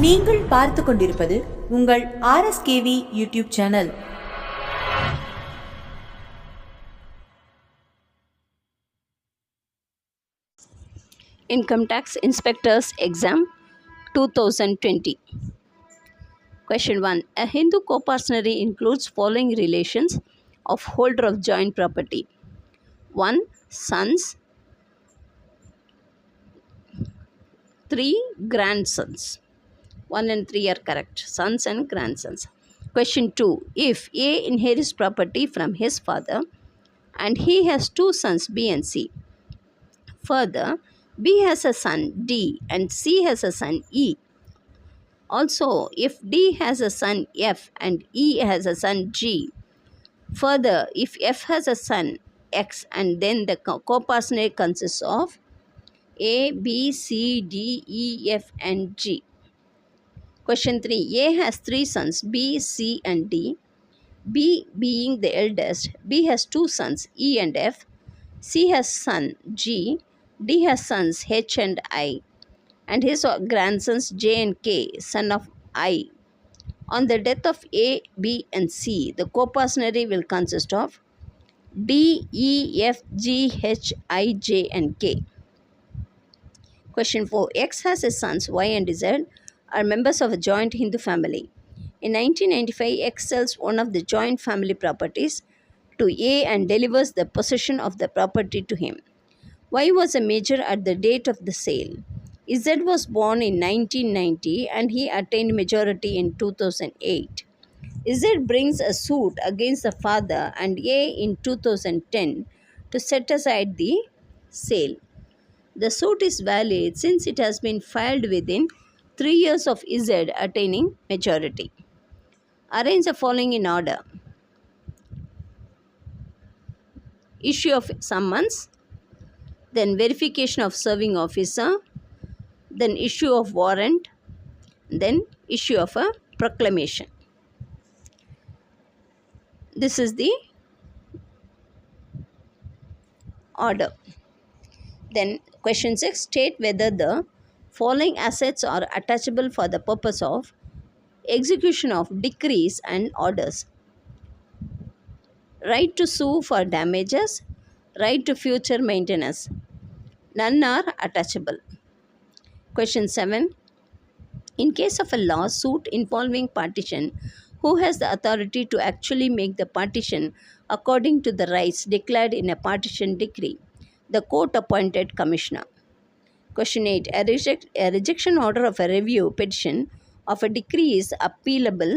நீங்கள் பார்த்து கொண்டிருப்பது உங்கள் RSKV YouTube channel. Income Tax Inspectors Exam 2020. Question 1. A Hindu copartnery includes following relations of holder of joint property. 1. Sons. 3. Grandsons. 1 and 3 are correct. Sons and grandsons. Question 2. If A inherits property from his father and he has two sons B and C. Further, B has a son D and C has a son E. Also, if D has a son F and E has a son G. Further, if F has a son X and then the copartnership consists of A, B, C, D, E, F and G. Question 3. A has three sons B, C and D. B being the eldest, B has two sons E and F. C has son G. D has sons H and I. And his grandsons J and K, son of I. On the death of A, B and C, the copartnership will consist of D, E, F, G, H, I, J and K. Question 4. X has his sons Y and Z are members of a joint Hindu family. In 1995, X sells one of the joint family properties to A and delivers the possession of the property to him. Y was a major at the date of the sale. Z was born in 1990 and he attained majority in 2008. Z brings a suit against the father and A in 2010 to set aside the sale. The suit is valid since it has been filed within 3 years of Z attaining majority. Arrange the following in order. Issue of summons, then verification of serving officer, then issue of warrant, then issue of a proclamation. This is the order. Then question 6. State whether the following assets are attachable for the purpose of execution of decrees and orders. Right to sue for damages, right to future maintenance. None are attachable. Question 7. In case of a lawsuit involving partition, who has the authority to actually make the partition according to the rights declared in a partition decree? The court-appointed commissioner. Question 8. A rejection order of a review petition of a decree is appealable?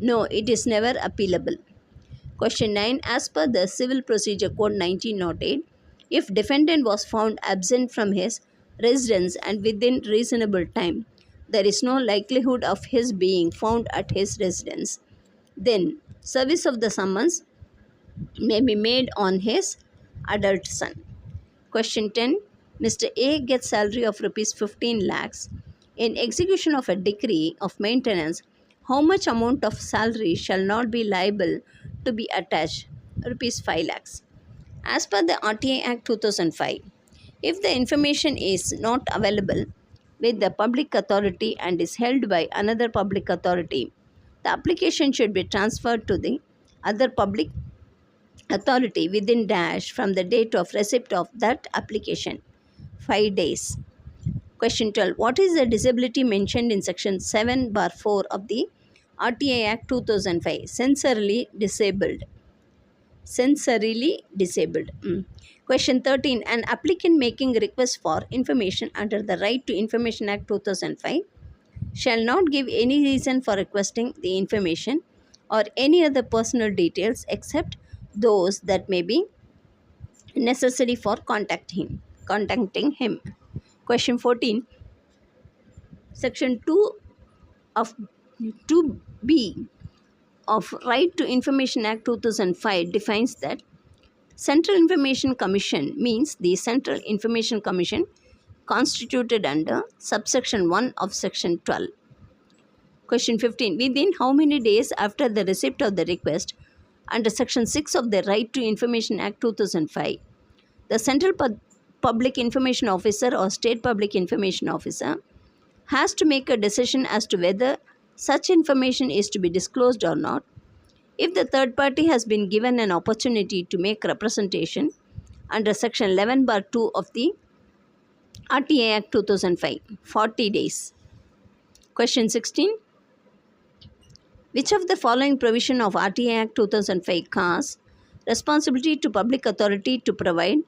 No, it is never appealable. Question 9. As per the Civil Procedure Code 1908, if defendant was found absent from his residence and within reasonable time, there is no likelihood of his being found at his residence, then service of the summons may be made on his adult son. Question 10. Mr. A gets salary of rupees 15 lakhs. In execution of a decree of maintenance, how much amount of salary shall not be liable to be attached? Rupees 5 lakhs. As per the RTA Act 2005, if the information is not available with the public authority and is held by another public authority, the application should be transferred to the other public authority within dash from the date of receipt of that application, 5 days. Question 12. What is the disability mentioned in section 7/4 of the RTA Act 2005? Sensorily disabled. Sensorily disabled. Question 13. An applicant making request for information under the Right to Information Act 2005 shall not give any reason for requesting the information or any other personal details except those that may be necessary for contacting him. Question 14. Section 2 of 2B of Right to Information Act 2005 defines that Central Information Commission means the Central Information Commission constituted under subsection 1 of section 12. Question 15. Within how many days after the receipt of the request under section 6 of the Right to Information Act 2005, the Central Public Information Officer or State Public Information Officer has to make a decision as to whether such information is to be disclosed or not if the third party has been given an opportunity to make representation under Section 11 bar 2 of the RTA Act 2005, 40 days. Question 16. Which of the following provision of RTA Act 2005 casts responsibility to public authority to provide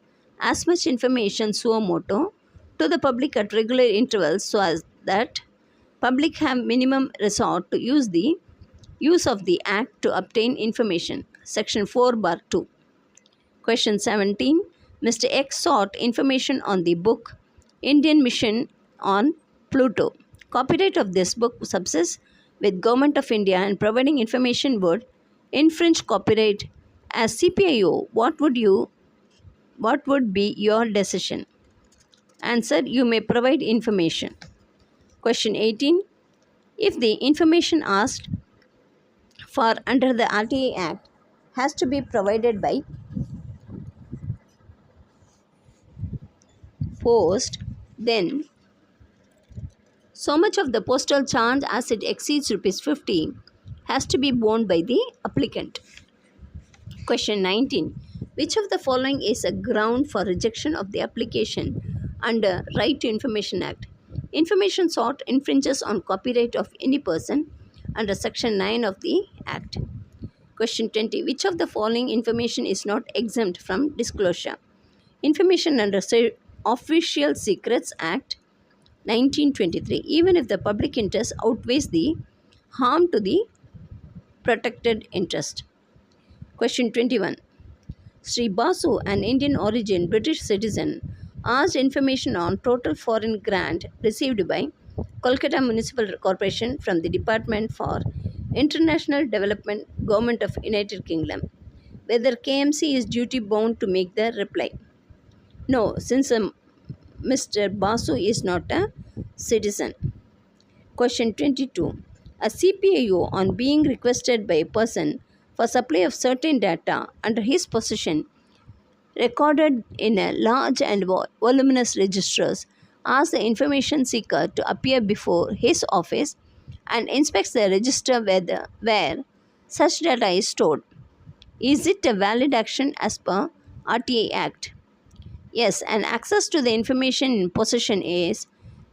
as much information suo motu to the public at regular intervals so as that public have minimum resort to use of the Act to obtain information? Section 4 bar 2. Question 17. Mr. X sought information on the book Indian Mission on Pluto. Copyright of this book subsists with Government of India and providing information would infringe copyright. As CPIO, what would be your decision? Answer: you may provide information. Question 18. If the information asked for under the RTA Act has to be provided by post, then so much of the postal charge as it exceeds rupees 50 has to be borne by the applicant. Question 19. Which of the following is a ground for rejection of the application under Right to Information Act? Information sought infringes on copyright of any person under Section 9 of the Act. Question 20. Which of the following information is not exempt from disclosure? Information under Official Secrets Act 1923, even if the public interest outweighs the harm to the protected interest. Question 21. Sri Basu, an Indian origin British citizen, asked information on total foreign grant received by Kolkata Municipal Corporation from the Department for International Development, Government of United Kingdom. Whether KMC is duty bound to make the reply? No, since Mr. Basu is not a citizen. Question 22. A CPIO, on being requested by a person for supply of certain data under his possession, recorded in a large and voluminous registers, asks the information seeker to appear before his office and inspects the register where such data is stored. Is it a valid action as per RTA Act? Yes, and access to the information in possession is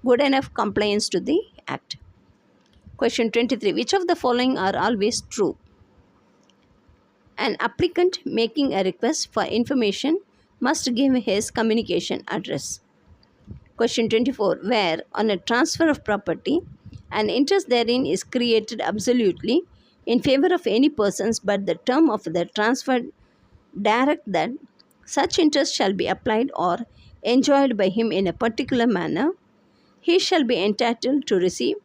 good enough compliance to the Act. Question 23. Which of the following are always true? An applicant making a request for information must give his communication address. Question 24. Where, on a transfer of property, an interest therein is created absolutely in favor of any persons, but the term of the transfer direct that such interest shall be applied or enjoyed by him in a particular manner, he shall be entitled to receive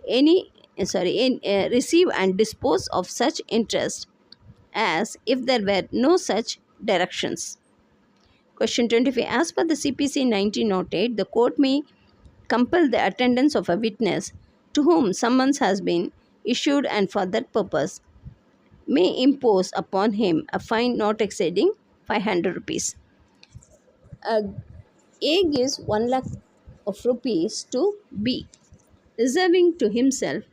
receive and dispose of such interest as if there were no such directions. Question 25. As per the CPC 1908, the court may compel the attendance of a witness to whom summons has been issued and for that purpose may impose upon him a fine not exceeding 500 rupees. A gives 1 lakh of rupees to B, reserving to himself,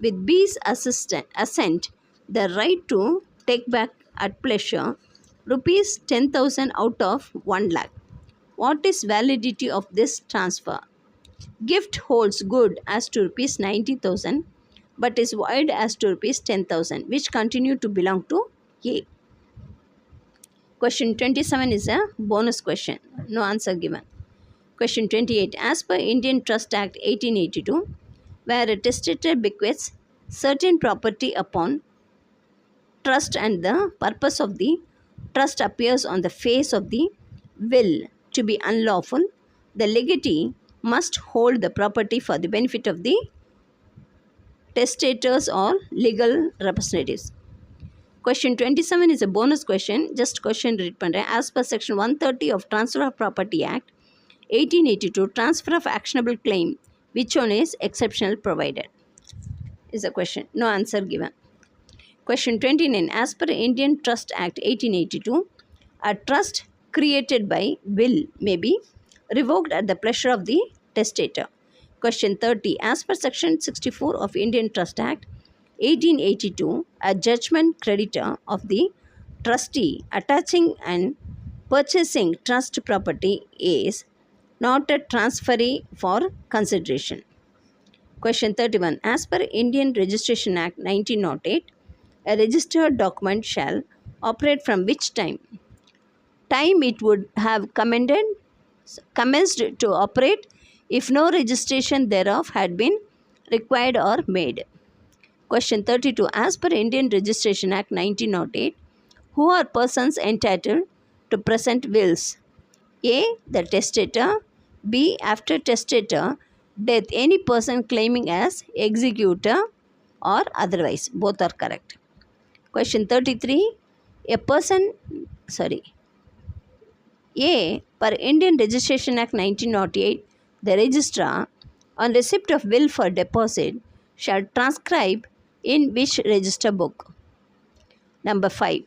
with B's assent, the right to take back at pleasure rupees 10,000 out of 1 lakh. What is validity of this transfer? Gift holds good as to rupees 90,000 but is void as to rupees 10,000, which continue to belong to A. Question 27 is a bonus question. No answer given. Question 28. As per Indian Trust Act 1882, where a testator bequeaths certain property upon trust and the purpose of the trust appears on the face of the will to be unlawful, the legatee must hold the property for the benefit of the testators or legal representatives. Question 27 is a bonus question. Just question read pandren. As per Section 130 of Transfer of Property Act 1882, transfer of actionable claim, which one is exceptional provided? Is a question. No answer given. Question 29. As per Indian Trust Act 1882, a trust created by will may be revoked at the pleasure of the testator. Question 30. As per Section 64 of Indian Trust Act 1882, a judgment creditor of the trustee attaching and purchasing trust property is not a transferee for consideration. Question 31. As per Indian Registration Act 1908, a registered document shall operate from which time? Time it would have commenced to operate if no registration thereof had been required or made. Question 32. As per Indian Registration Act 1908, who are persons entitled to present wills? A. The testator. B. After testator death, any person claiming as executor or otherwise. Both are correct. Question 33. A. Per Indian Registration Act 1908, the registrar, on receipt of will for deposit, shall transcribe in which register book? Number 5.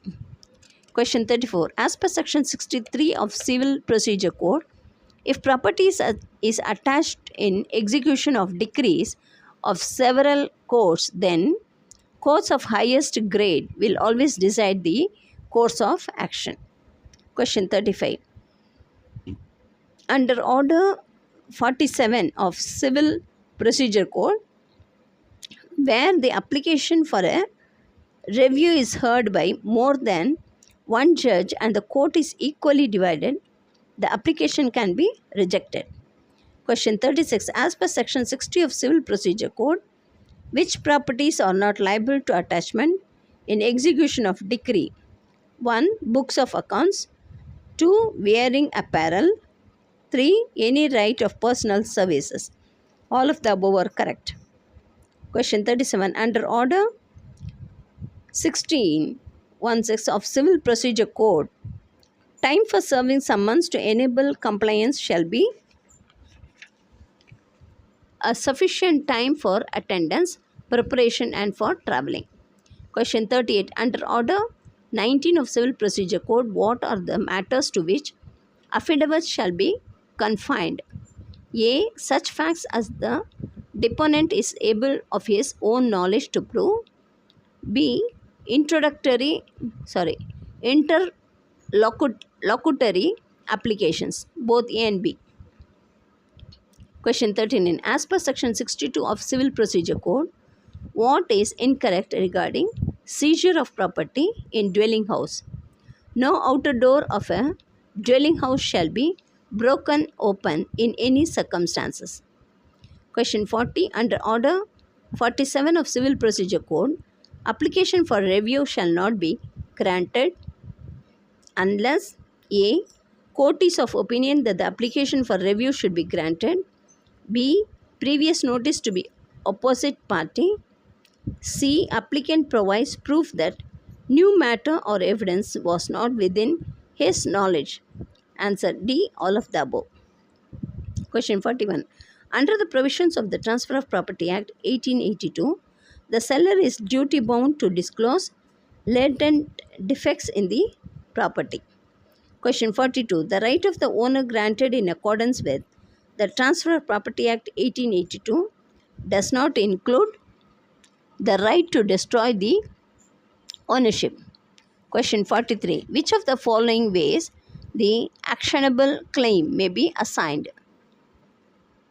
Question 34. As per Section 63 of Civil Procedure Code, if property is attached in execution of decrees of several courts, then courts of highest grade will always decide the course of action. Question 35. Under Order 47 of Civil Procedure Code, where the application for a review is heard by more than one judge and the court is equally divided, the application can be rejected. Question 36. As per Section 60 of Civil Procedure Code, which properties are not liable to attachment in execution of decree? 1. Books of accounts. 2. Wearing apparel. 3. Any right of personal services. All of the above are correct. Question 37. Under Order 1616 of Civil Procedure Code, time for serving summons to enable compliance shall be a sufficient time for attendance, preparation and for travelling. Question 38. Under Order 19 of Civil Procedure Code, what are the matters to which affidavits shall be confined? A. Such facts as the deponent is able of his own knowledge to prove. B. Interlocutory applications, both A and B. Question 13. As per Section 62 of Civil Procedure Code, what is incorrect regarding seizure of property in dwelling house? No outer door of a dwelling house shall be broken open in any circumstances. Question 40. Under Order 47 of Civil Procedure Code, application for review shall not be granted unless A. Court is of opinion that the application for review should be granted. B. Previous notice to be opposite party. C. Applicant provides proof that new matter or evidence was not within his knowledge. Answer D. All of the above. Question 41. Under the provisions of the Transfer of Property Act 1882, the seller is duty bound to disclose latent defects in the property. Question 42. The right of the owner granted in accordance with the Transfer of Property Act 1882 does not include the right to destroy the ownership. Question 43. Which of the following ways the actionable claim may be assigned?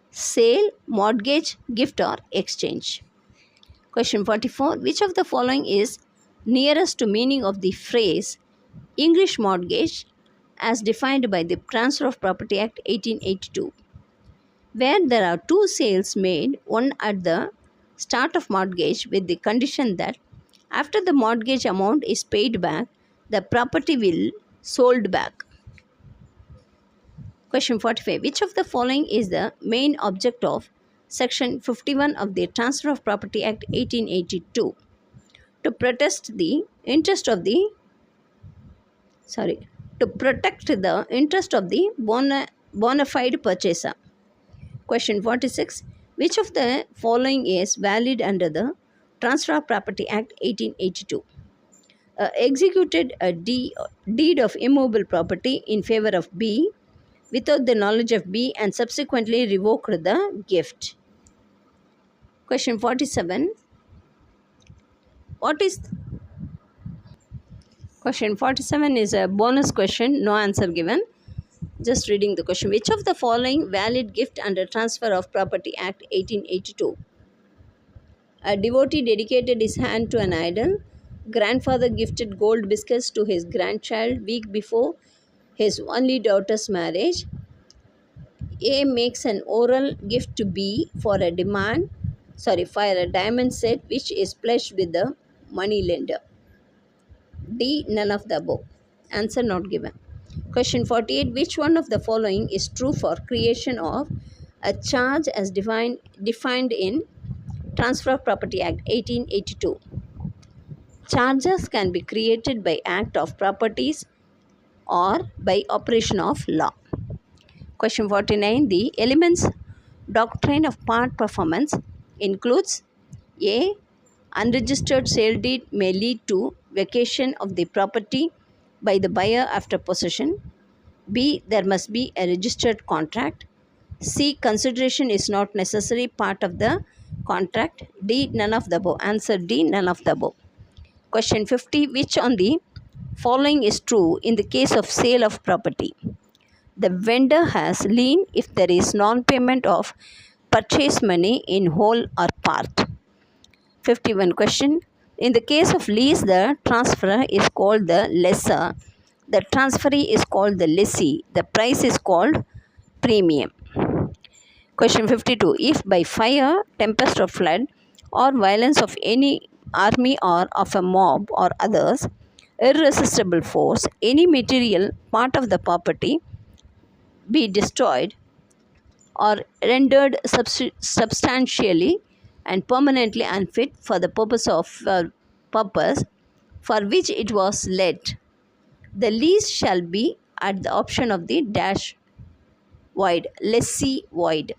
Sale, mortgage, gift or exchange. Question 44. Which of the following is nearest to meaning of the phrase English mortgage as defined by the Transfer of Property Act 1882? Where there are two sales made, one at the start of mortgage with the condition that after the mortgage amount is paid back, the property will sold back. Question 45. Which of the following is the main object of Section 51 of the Transfer of Property Act 1882? To protect the interest of the bona fide purchaser. Question 46. Which of the following is valid under the Transfer of Property Act 1882? Executed a deed of immovable property in favor of B without the knowledge of B and subsequently revoked the gift. Question 47. What is Question 47 is a bonus question, no answer given. Just reading the question. Which of the following valid gift under Transfer of Property Act 1882? A devotee dedicated his hand to an idol. Grandfather gifted gold biscuits to his grandchild week before his only daughter's marriage. A makes an oral gift to B for a diamond set which is pledged with the money lender. D. None of the above. Answer not given. Question 48. Which one of the following is true for creation of a charge as defined in Transfer of Property Act 1882? Charges can be created by act of properties or by operation of law. Question 49. The elements doctrine of part performance includes A. Unregistered sale deed may lead to vacation of the property by the buyer after possession. B. There must be a registered contract. C. Consideration is not necessary part of the contract. D. None of the above. Answer D. None of the above. Question 50. Which on the following is true in the case of sale of property? The vendor has lien if there is non-payment of purchase money in whole or part. 51 question. In the case of lease, the transferor is called the lessor. The transferee is called the lessee. The price is called premium. Question 52. If by fire, tempest or flood or violence of any army or of a mob or others, irresistible force, any material part of the property be destroyed or rendered substantially and permanently unfit for the purpose for which it was let, the lease shall be at the option of the dash void, lessee void.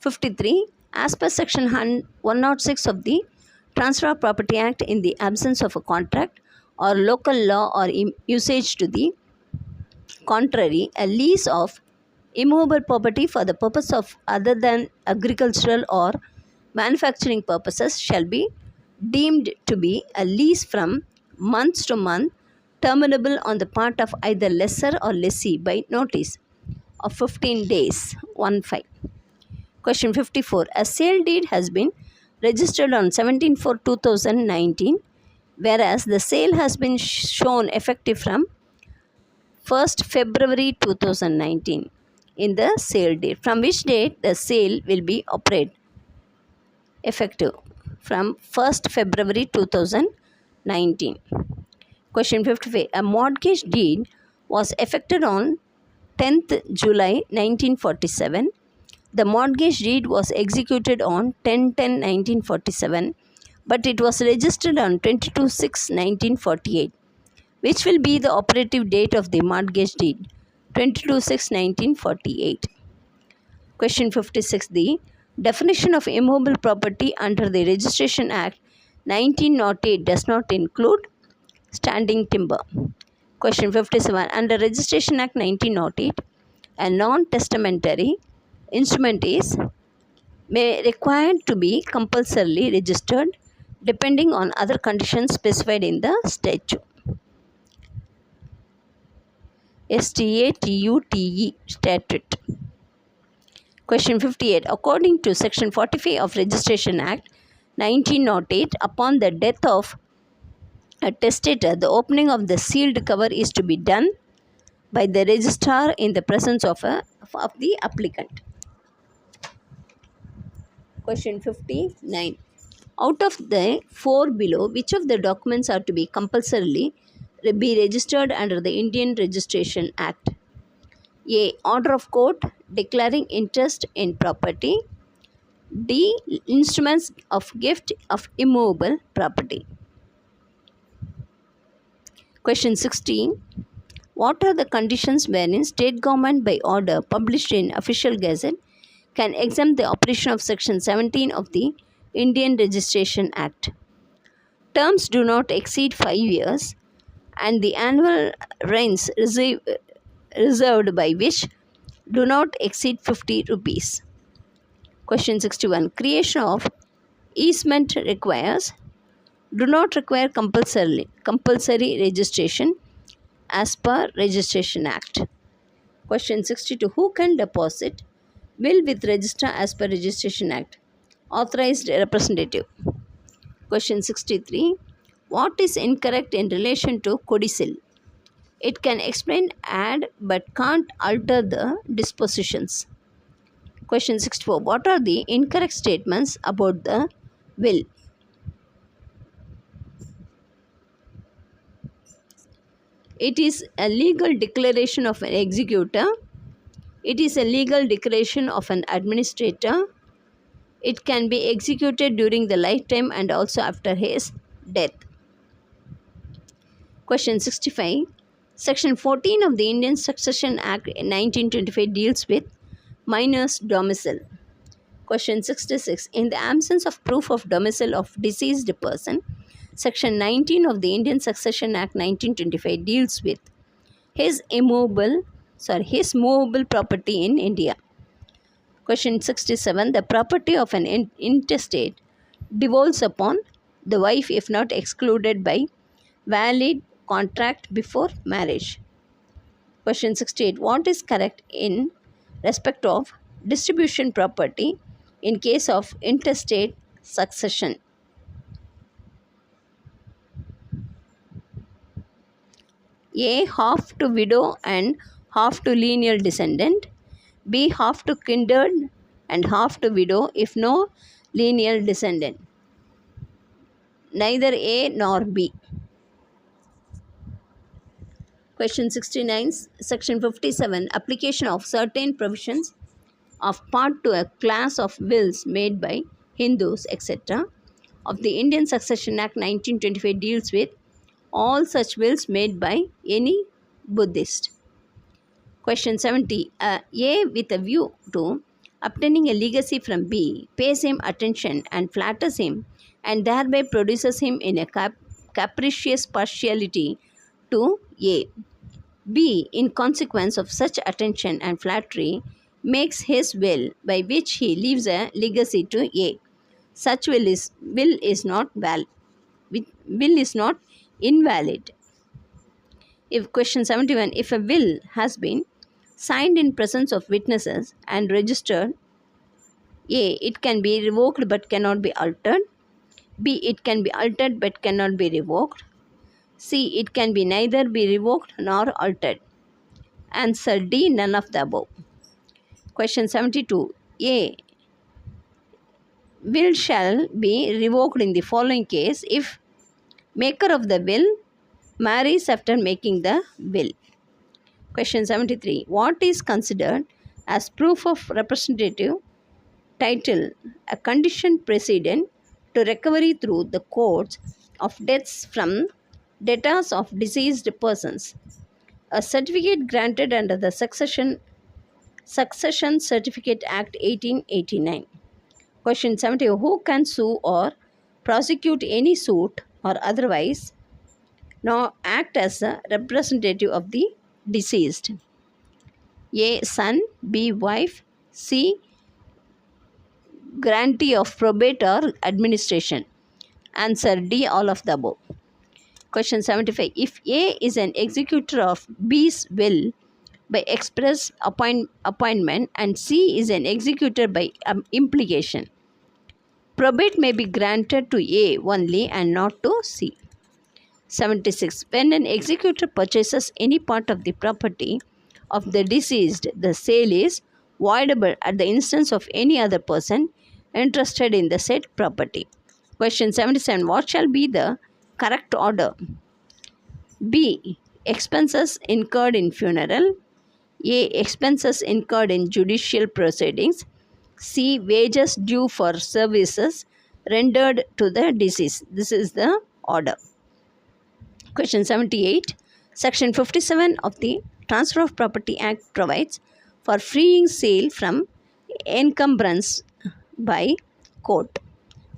53. As per section 106 of the Transfer of Property Act, in the absence of a contract or local law or usage to the contrary, a lease of immovable property for the purpose of other than agricultural or manufacturing purposes shall be deemed to be a lease from month to month, terminable on the part of either lessor or lessee by notice of 15 days. 1-5. Question 54. A sale deed has been registered on 17/4/2019, whereas the sale has been shown effective from 1st February 2019 in the sale date. From which date the sale will be operated effective? From 1st February 2019. Question 55. A mortgage deed was effected on 10th July 1947. The mortgage deed was executed on 10/10/1947, but it was registered on 22/6/1948. Which will be the operative date of the mortgage deed? 22/6/1948. Question 56. The definition of immovable property under the Registration Act 1908 does not include standing timber. Question 57. Under Registration Act 1908, a non-testamentary instrument is required to be compulsorily registered depending on other conditions specified in the statute. STATUTE statute. Question 58. According to Section 45 of Registration Act 1908, upon the death of a testator, the opening of the sealed cover is to be done by the registrar in the presence of the applicant. Question 59. Out of the four below, which of the documents are to be compulsorily be registered under the Indian Registration Act? A. Order of court declaring interest in property. D. Instruments of gift of immovable property. Question 16. What are the conditions wherein state government by order published in Official Gazette can exempt the operation of Section 17 of the Indian Registration Act? Terms do not exceed 5 years and the annual rents reserved by which do not exceed 50 rupees. Question 61. Creation of easement do not require compulsory registration as per Registration Act. Question 62. Who can deposit will with register as per Registration Act? Authorized representative. Question 63. What is incorrect in relation to codicil? It can explain, add, but can't alter the dispositions. Question 64. What are the incorrect statements about the will? It is a legal declaration of an executor. It is a legal declaration of an administrator. It can be executed during the lifetime and also after his death. Question 65. Section 14 of the Indian Succession Act 1925 deals with minor's domicile. Question 66. In the absence of proof of domicile of deceased person, Section 19 of the Indian Succession Act 1925 deals with his movable property in India. Question 67. The property of an intestate devolves upon the wife if not excluded by valid contract before marriage. Question 68. What is correct in respect of distribution property in case of intestate succession? A. Half to widow and half to lineal descendant. B. Half to kindred and half to widow if no lineal descendant. Neither A nor B. Question 69. Section 57. Application of certain provisions of Part to a class of wills made by Hindus, etc. of the Indian Succession Act 1925 deals with all such wills made by any Buddhist. Question 70. A with a view to obtaining a legacy from B pays him attention and flatters him and thereby produces him in a capricious partiality to A. B, in consequence of such attention and flattery, makes his will by which he leaves a legacy to A. Such will is not invalid. If question 71, if a will has been signed in presence of witnesses and registered, A, it can be revoked but cannot be altered. B, it can be altered but cannot be revoked. C, it can be neither be revoked nor altered. Answer D, none of the above. Question 72. A, will shall be revoked in the following case if maker of the will marries after making the will. Question 73. What is considered as proof of representative title a condition precedent to recovery through the courts of deaths from debtors of deceased persons? A certificate granted under the Succession Certificate Act 1889. Question 70. Who can sue or prosecute any suit or otherwise now act as a representative of the deceased? A, son. B, wife. C, grantee of probate or administration. Answer D, all of the above. Question 75. If A is an executor of B's will by express appointment and C is an executor by implication, probate may be granted to A only and not to C. 76. When an executor purchases any part of the property of the deceased, the sale is voidable at the instance of any other person interested in the said property. Question 77. What shall be the correct order? B, expenses incurred in funeral. A, expenses incurred in judicial proceedings. C, wages due for services rendered to the deceased. This is the order. Question 78. Section 57 of the Transfer of Property Act provides for freeing sale from encumbrance by court.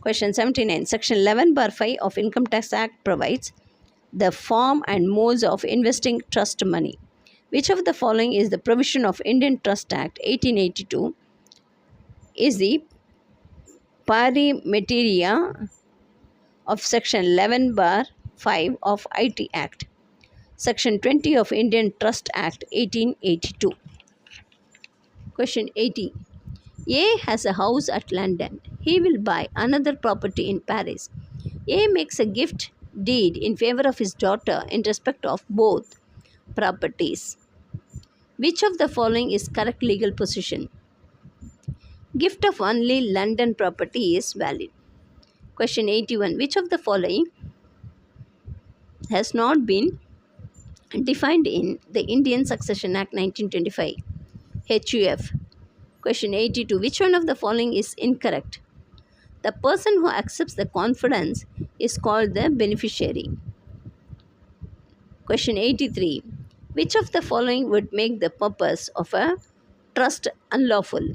Question 79. Section 11/5 of Income Tax Act provides the form and modes of investing trust money. Which of the following is the provision of Indian Trust Act 1882 is the pari materia of Section 11 bar 5 of IT Act, Section 20 of Indian Trust Act 1882. Question 80. A has a house at London. He will buy another property in Paris. A makes a gift deed in favor of his daughter in respect of both properties. Which of the following is correct legal position? Gift of only London property is valid. Question 81. Which of the following has not been defined in the Indian Succession Act 1925? HUF. Question 82. Which one of the following is incorrect? The person who accepts the confidence is called the beneficiary. Question 83. Which of the following would make the purpose of a trust unlawful?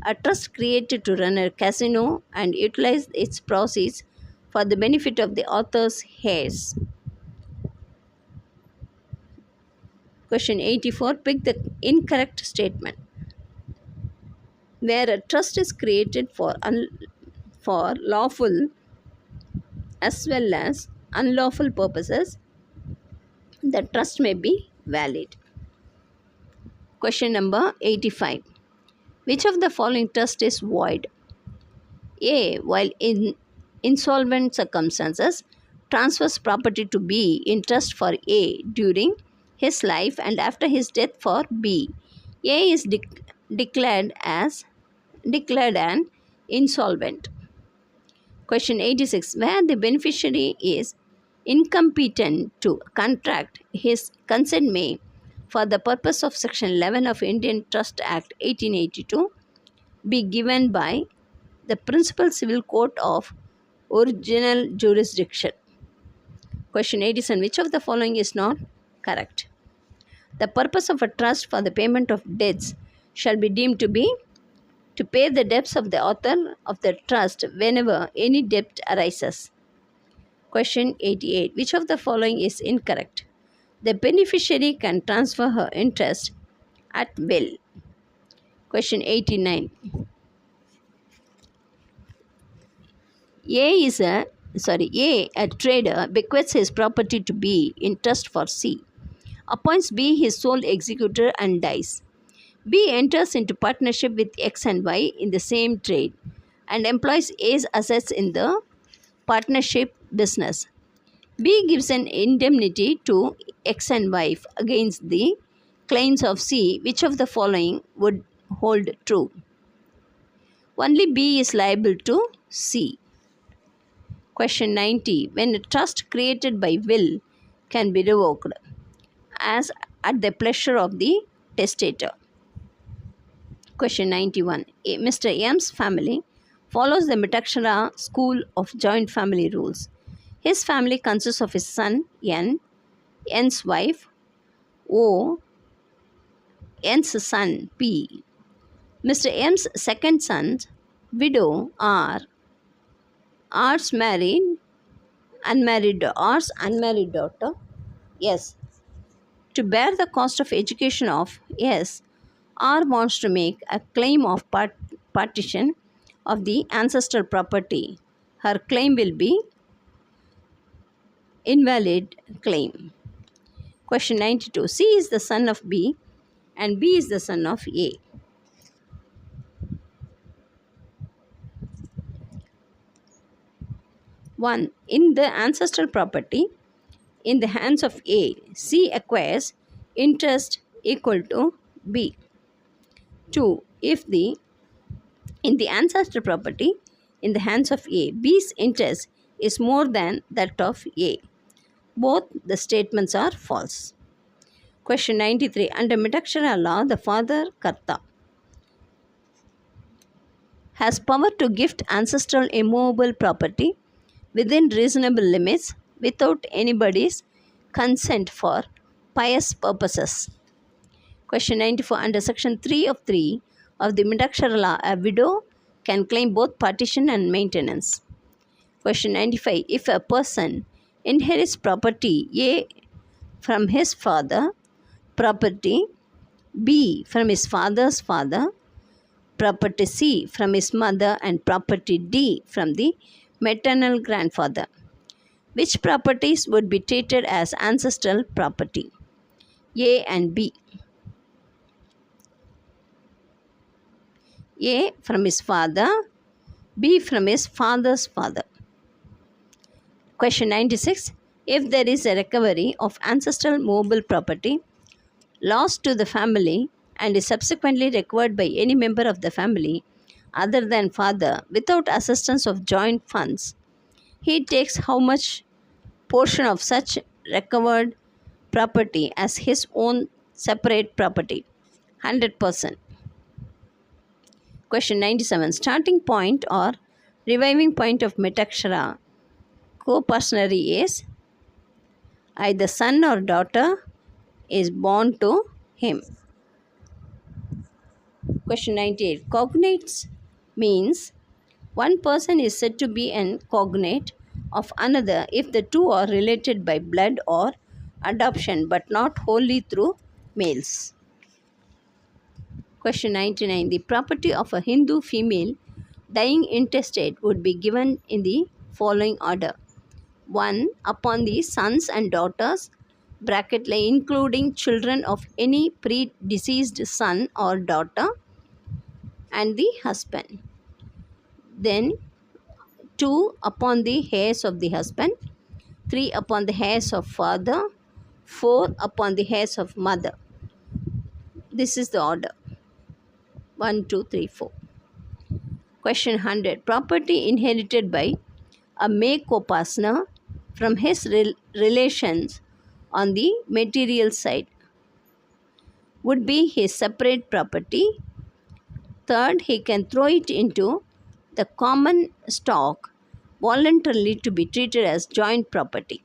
A trust created to run a casino and utilize its proceeds for the benefit of the author's heirs. Question 84. Pick the incorrect statement. Where a trust is created for lawful as well as unlawful purposes, the trust may be valid. Question number 85. Which of the following trust is void? A. While in insolvent circumstances, transfers property to B in trust for A during his life and after his death for B. A is declared an insolvent. Question 86. Where the beneficiary is incompetent to contract, his consent may, for the purpose of Section 11 of Indian Trust Act 1882, be given by the principal civil court of original jurisdiction. Question 87. Which of the following is not correct? The purpose of a trust for the payment of debts shall be deemed to be to pay the debts of the author of the trust whenever any debt arises. Question 88. Which of the following is incorrect? The beneficiary can transfer her interest at will. Question 89. A trader bequeaths his property to B in trust for C, appoints B his sole executor and dies. B enters into partnership with X and Y in the same trade and employs A's assets in the partnership business. B gives an indemnity to X and Y against the claims of C. Which of the following would hold true? Only B is liable to C. Question 90. When a trust created by will can be revoked as at the pleasure of the testator. Question 91. Mr. M's family follows the Mitakshara school of joint family rules. His family consists of his son N, N's wife O, N's son P. Mr. M's second son, widow R, R's unmarried daughter S. To bear the cost of education of S, R wants to make a claim of partition of the ancestral property. Her claim will be invalid claim. Question 92. C is the son of B and B is the son of A. One. In the ancestral property in the hands of A, C acquires interest equal to B. 2. In the ancestral property in the hands of A, B's interest is more than that of A. Both the statements are false. Question 93. Under Mitakshara law, the father Karta has power to gift ancestral immovable property within reasonable limits without anybody's consent for pious purposes. Question 94. Under Section 3 of the Mitakshara law, a widow can claim both partition and maintenance. Question 95. If a person inherits property A from his father, property B from his father's father, property C from his mother and property D from the maternal grandfather. Which properties would be treated as ancestral property? A and B. A from his father, B from his father's father. Question 96. If there is a recovery of ancestral movable property lost to the family and is subsequently recovered by any member of the family other than father without assistance of joint funds, he takes how much portion of such recovered property as his own separate property? 100%. Question 97. Starting point or reviving point of Metakshara co-personary is either son or daughter is born to him. Question 98. Cognates means one person is said to be an cognate of another if the two are related by blood or adoption but not wholly through males. Question 99. The property of a Hindu female dying intestate would be given in the following order. 1. Upon the sons and daughters, bracket including children of any predeceased son or daughter and the husband. Then 2. Upon the heirs of the husband. 3. Upon the heirs of father. 4. Upon the heirs of mother. This is the order. 1, 2, 3, 4. Question 100. Property inherited by a make-o-partner from his relations on the material side would be his separate property. Third, he can throw it into the common stock voluntarily to be treated as joint property.